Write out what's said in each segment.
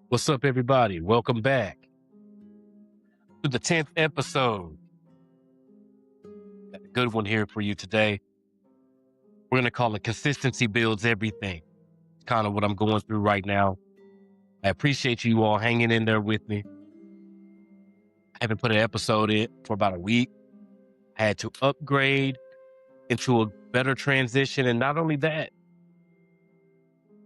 What's up, everybody? Welcome back to the 10th episode. Got a good one here for you today. We're going to call it Consistency Builds Everything. It's kind of what I'm going through right now. I appreciate you all hanging in there with me. I haven't put an episode in for about a week. I had to upgrade into a better transition. And not only that,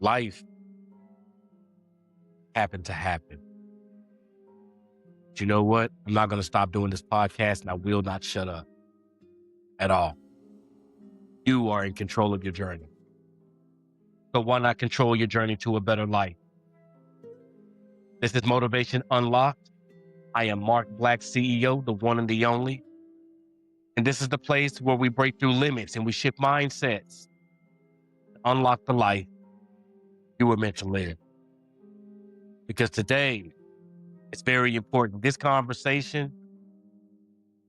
life happened to happen. But you know what? I'm not going to stop doing this podcast, and I will not shut up at all. You are in control of your journey. So why not control your journey to a better life? This is Motivation Unlocked. I am Marc Black, CEO, the one and the only. And this is the place where we break through limits and we shift mindsets to unlock the life you were meant to live. Because today, it's very important. This conversation,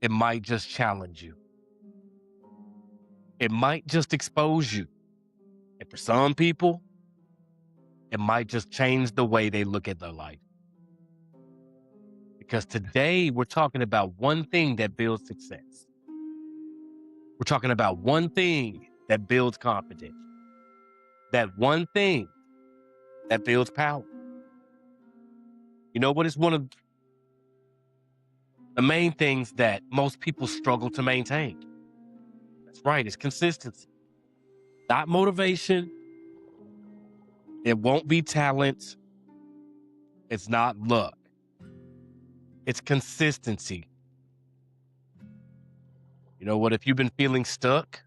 it might just challenge you. It might just expose you. And for some people, it might just change the way they look at their life. Because today we're talking about one thing that builds success. We're talking about one thing that builds confidence. That one thing that builds power. You know what is one of the main things that most people struggle to maintain? That's right, it's consistency. Not motivation. It won't be talent. It's not luck. It's consistency. You know what? If you've been feeling stuck,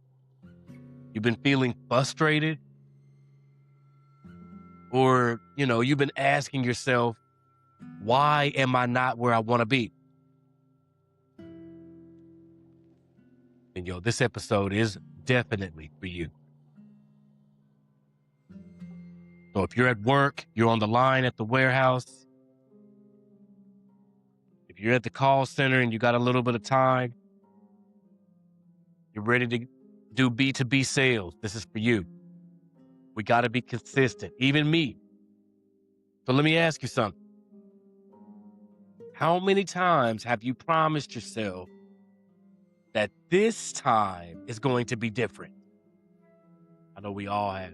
you've been feeling frustrated, or, you've been asking yourself, why am I not where I want to be? And this episode is definitely for you. So if you're at work, you're on the line at the warehouse, if you're at the call center and you got a little bit of time, you're ready to do B2B sales, this is for you. We got to be consistent, even me. So let me ask you something. How many times have you promised yourself that this time is going to be different? I know we all have.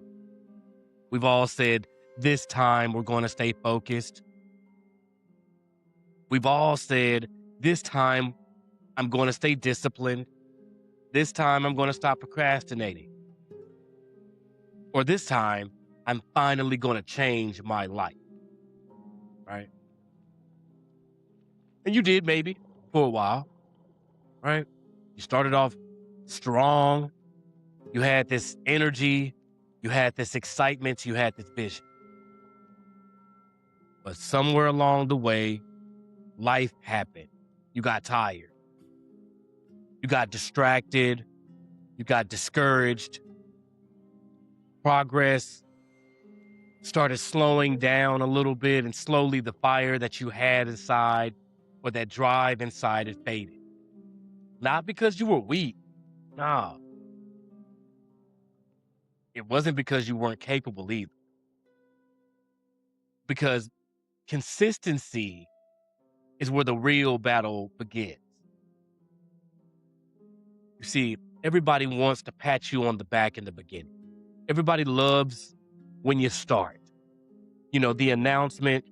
We've all said, this time we're going to stay focused. We've all said, this time I'm going to stay disciplined. This time I'm going to stop procrastinating. Or this time I'm finally going to change my life. Right? And you did maybe for a while. Right? You started off strong. You had this energy. You had this excitement. You had this vision. But somewhere along the way, life happened. You got tired. You got distracted. You got discouraged. Progress started slowing down a little bit, and slowly the fire that you had inside, or that drive inside, it faded. Not because you were weak. No. It wasn't because you weren't capable either. Because consistency is where the real battle begins. You see, everybody wants to pat you on the back in the beginning. Everybody loves when you start. The announcement,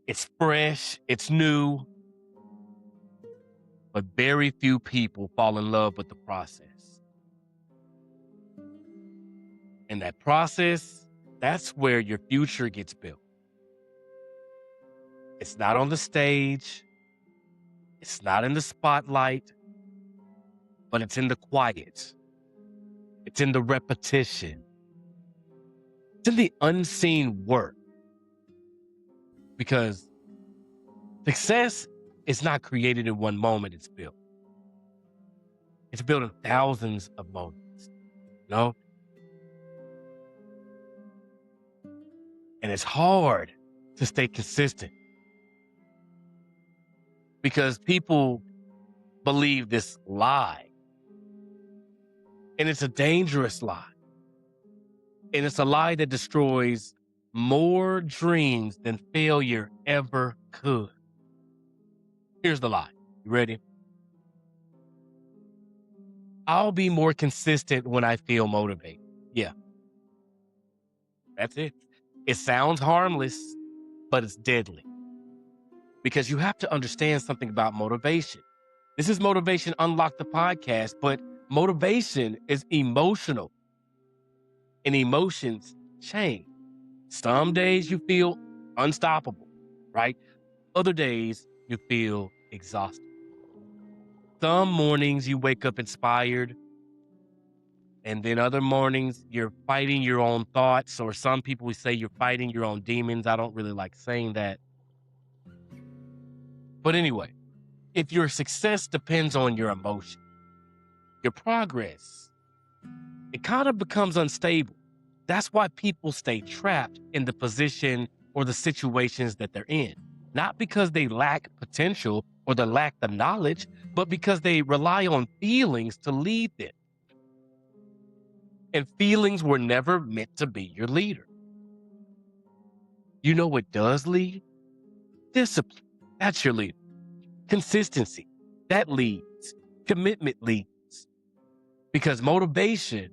it's fresh, it's new. But very few people fall in love with the process. And that process, that's where your future gets built. It's not on the stage. It's not in the spotlight. But it's in the quiet. It's in the repetition. It's in the unseen work. Because success is not created in one moment, it's built. It's built in thousands of moments. And it's hard to stay consistent. Because people believe this lie. And it's a dangerous lie. And it's a lie that destroys more dreams than failure ever could. Here's the lie. You ready? I'll be more consistent when I feel motivated. Yeah, that's it. It sounds harmless, but it's deadly because you have to understand something about motivation. This is Motivation Unlock the podcast, but motivation is emotional and emotions change. Some days you feel unstoppable, right? Other days you feel exhausted. Some mornings you wake up inspired, and then other mornings you're fighting your own thoughts, or some people would say you're fighting your own demons. I don't really like saying that. But anyway, if your success depends on your emotion, your progress, it kind of becomes unstable. That's why people stay trapped in the position or the situations that they're in. Not because they lack potential or they lack the knowledge, but because they rely on feelings to lead them. And feelings were never meant to be your leader. You know what does lead? Discipline. That's your leader. Consistency. That leads. Commitment leads. Because motivation,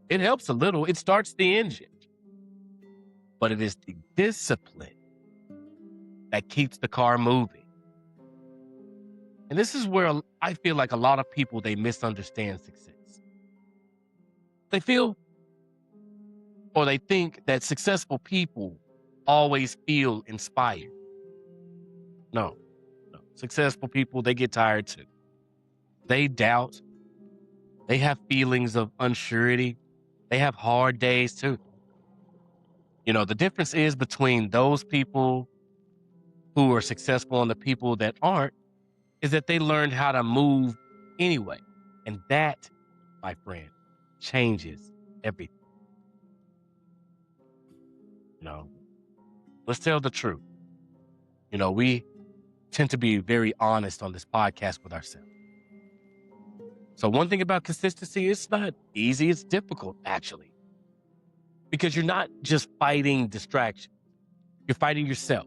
it helps a little. It starts the engine. But it is the discipline that keeps the car moving. And this is where I feel like a lot of people, they misunderstand success. They feel or they think that successful people always feel inspired. No. Successful people, they get tired too. They doubt. They have feelings of unsurety. They have hard days too. The difference is between those people who are successful and the people that aren't is that they learned how to move anyway. And that, my friend, changes everything. Let's tell the truth. We tend to be very honest on this podcast with ourselves. So one thing about consistency, it's not easy. It's difficult, actually, because you're not just fighting distraction. You're fighting yourself.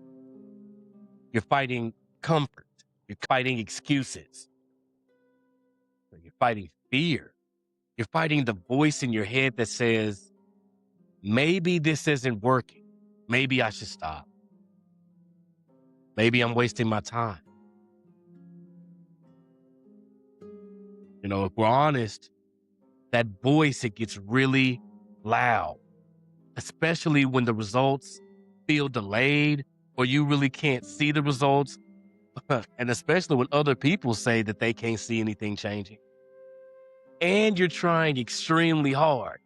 You're fighting comfort. You're fighting excuses. You're fighting fear. You're fighting the voice in your head that says, maybe this isn't working. Maybe I should stop. Maybe I'm wasting my time. If we're honest, that voice, it gets really loud, especially when the results feel delayed or you really can't see the results. And especially when other people say that they can't see anything changing. And you're trying extremely hard.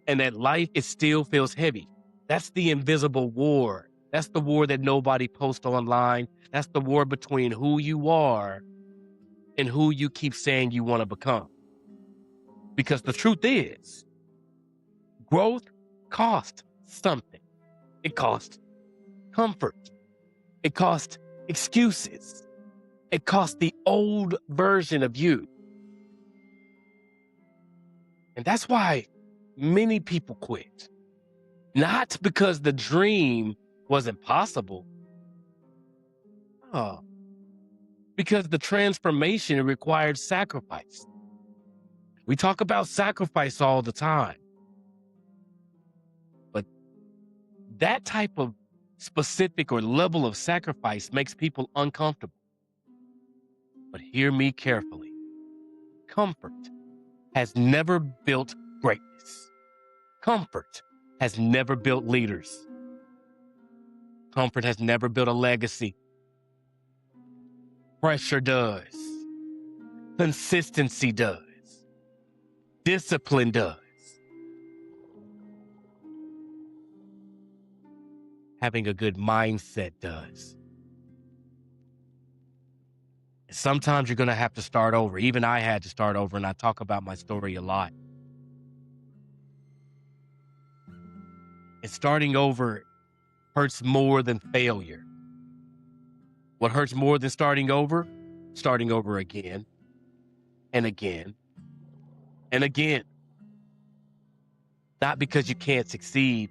And that life, it still feels heavy. That's the invisible war. That's the war that nobody posts online. That's the war between who you are and who you keep saying you want to become. Because the truth is, growth costs something. It costs comfort. It costs excuses. It costs the old version of you. And that's why many people quit. Not because the dream wasn't possible. Oh, because the transformation required sacrifice. We talk about sacrifice all the time. But that type of specific or level of sacrifice makes people uncomfortable. But hear me carefully. Comfort has never built greatness. Comfort has never built leaders. Comfort has never built a legacy. Pressure does. Consistency does. Discipline does. Having a good mindset does. Sometimes you're going to have to start over. Even I had to start over, and I talk about my story a lot. And starting over hurts more than failure. What hurts more than starting over? Starting over again and again and again. Not because you can't succeed,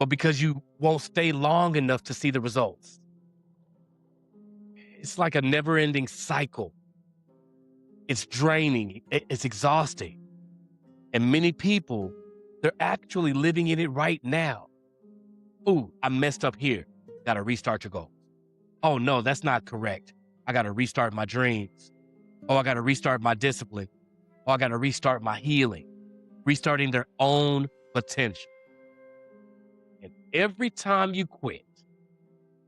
but because you won't stay long enough to see the results. It's like a never-ending cycle. It's draining. It's exhausting. And many people, they're actually living in it right now. Ooh, I messed up here. Got to restart your goals. Oh, no, that's not correct. I got to restart my dreams. Oh, I got to restart my discipline. Oh, I got to restart my healing. Restarting their own potential. And every time you quit,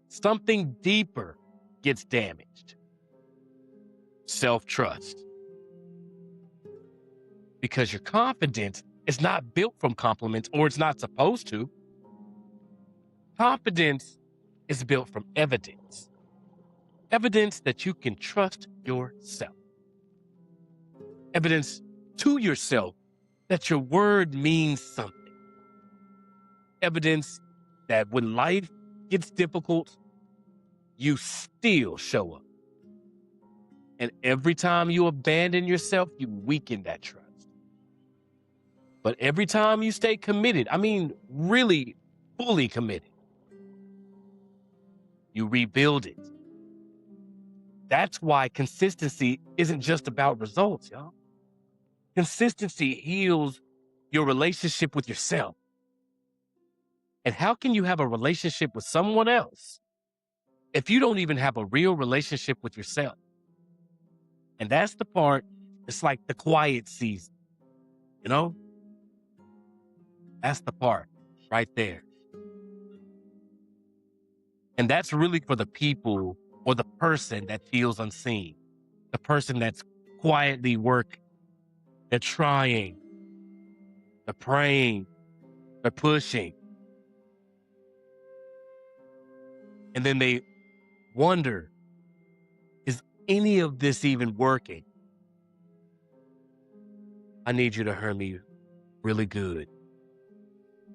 something deeper gets damaged. Self-trust. Because your confidence is not built from compliments, or it's not supposed to. Confidence is built from evidence. Evidence that you can trust yourself. Evidence to yourself that your word means something. Evidence that when life gets difficult, you still show up. And every time you abandon yourself, you weaken that trust. But every time you stay committed, I mean, really fully committed, you rebuild it. That's why consistency isn't just about results, y'all. Consistency heals your relationship with yourself. And how can you have a relationship with someone else if you don't even have a real relationship with yourself? And that's the part, it's like the quiet season, you know? That's the part right there. And that's really for the people or the person that feels unseen, the person that's quietly working, they're trying, they're praying, they're pushing. And then they wonder, is any of this even working? I need you to hear me really good.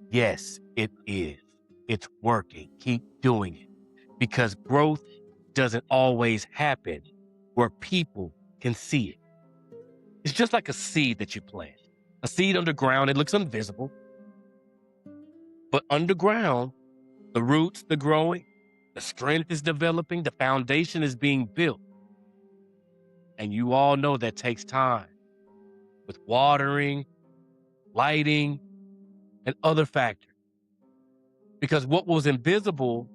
Yes, it is. It's working. Keep doing it. Because growth doesn't always happen where people can see it. It's just like a seed that you plant. A seed underground, it looks invisible. But underground, the roots, they're growing, the strength is developing, the foundation is being built. And you all know that takes time with watering, lighting, and other factors. Because what was invisible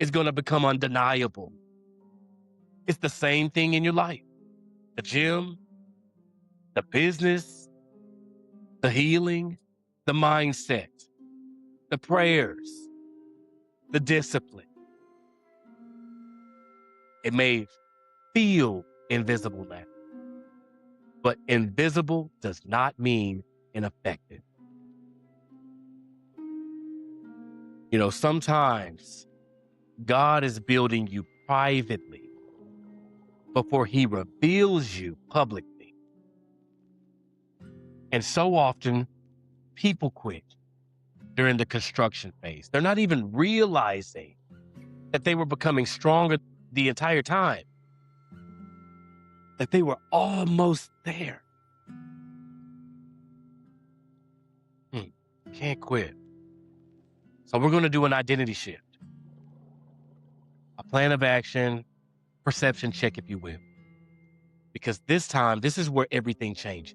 is going to become undeniable. It's the same thing in your life. The gym, the business, the healing, the mindset, the prayers, the discipline. It may feel invisible now, but invisible does not mean ineffective. You know, sometimes God is building you privately before he reveals you publicly. And so often, people quit during the construction phase. They're not even realizing that they were becoming stronger the entire time, that they were almost there. Can't quit. So we're going to do an identity shift, a plan of action, perception check, if you will. Because this time, this is where everything changes.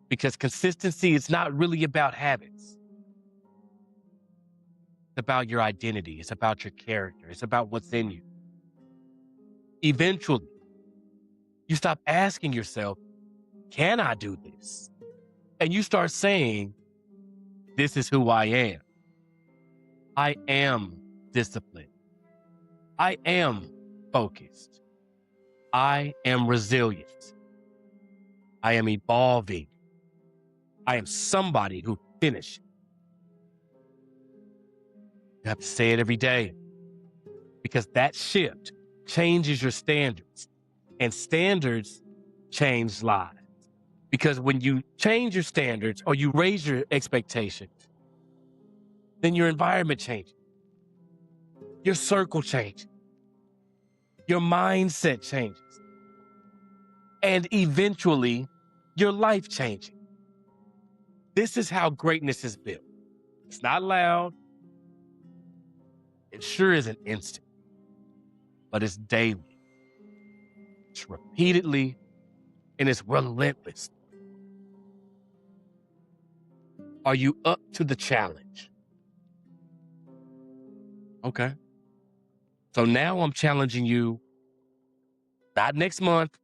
Because consistency is not really about habits. It's about your identity. It's about your character. It's about what's in you. Eventually, you stop asking yourself, can I do this? And you start saying, this is who I am. I am disciplined. I am focused. I am resilient. I am evolving. I am somebody who finished. You have to say it every day, because that shift changes your standards, and standards change lives. Because when you change your standards or you raise your expectations, then your environment changes. Your circle changes. Your mindset changes. And eventually, your life changes. This is how greatness is built. It's not loud. It sure isn't instant, but it's daily. It's repeatedly, and it's relentless. Are you up to the challenge? Okay. So now I'm challenging you, not next month,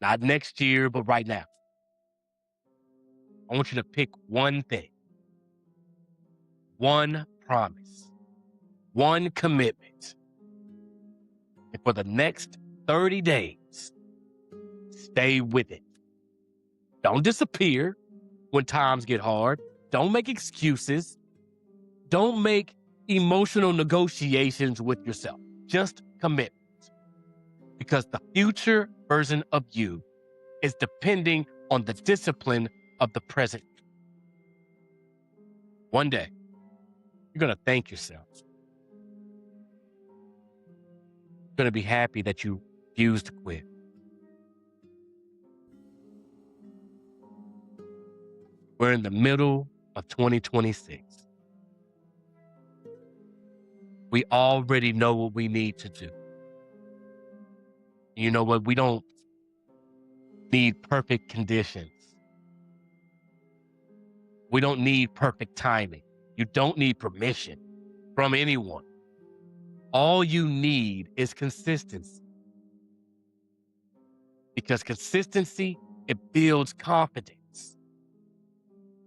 not next year, but right now. I want you to pick one thing, one promise, one commitment. And for the next 30 days, stay with it. Don't disappear when times get hard. Don't make excuses. Don't make emotional negotiations with yourself. Just commit. Because the future version of you is depending on the discipline of the present. One day, you're going to thank yourself. You're going to be happy that you refused to quit. We're in the middle of 2026. We already know what we need to do. You know what? We don't need perfect conditions. We don't need perfect timing. You don't need permission from anyone. All you need is consistency. Because consistency, it builds confidence.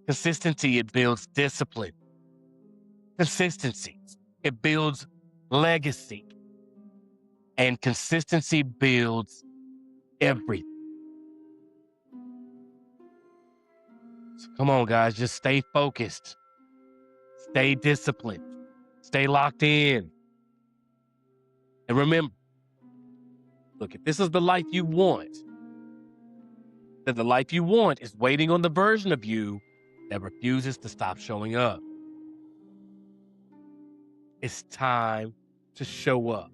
Consistency, it builds discipline. Consistency, it builds legacy. And consistency builds everything. So come on, guys, just stay focused. Stay disciplined. Stay locked in. And remember, look, if this is the life you want, then the life you want is waiting on the version of you that refuses to stop showing up. It's time to show up.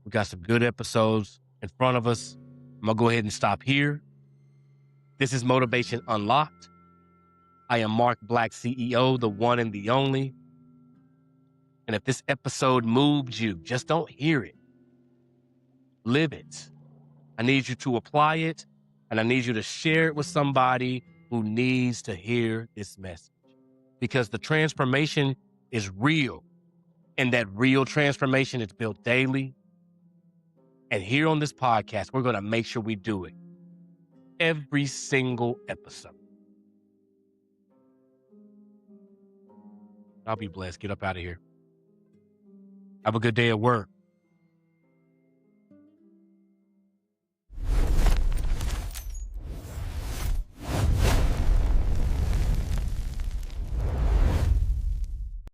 We got some good episodes in front of us. I'm going to go ahead and stop here. This is Motivation Unlocked. I am Marc Black, CEO, the one and the only. And if this episode moved you, just don't hear it. Live it. I need you to apply it, and I need you to share it with somebody who needs to hear this message. Because the transformation is real, and that real transformation is built daily. And here on this podcast, we're going to make sure we do it every single episode. I'll be blessed. Get up out of here. Have a good day at work.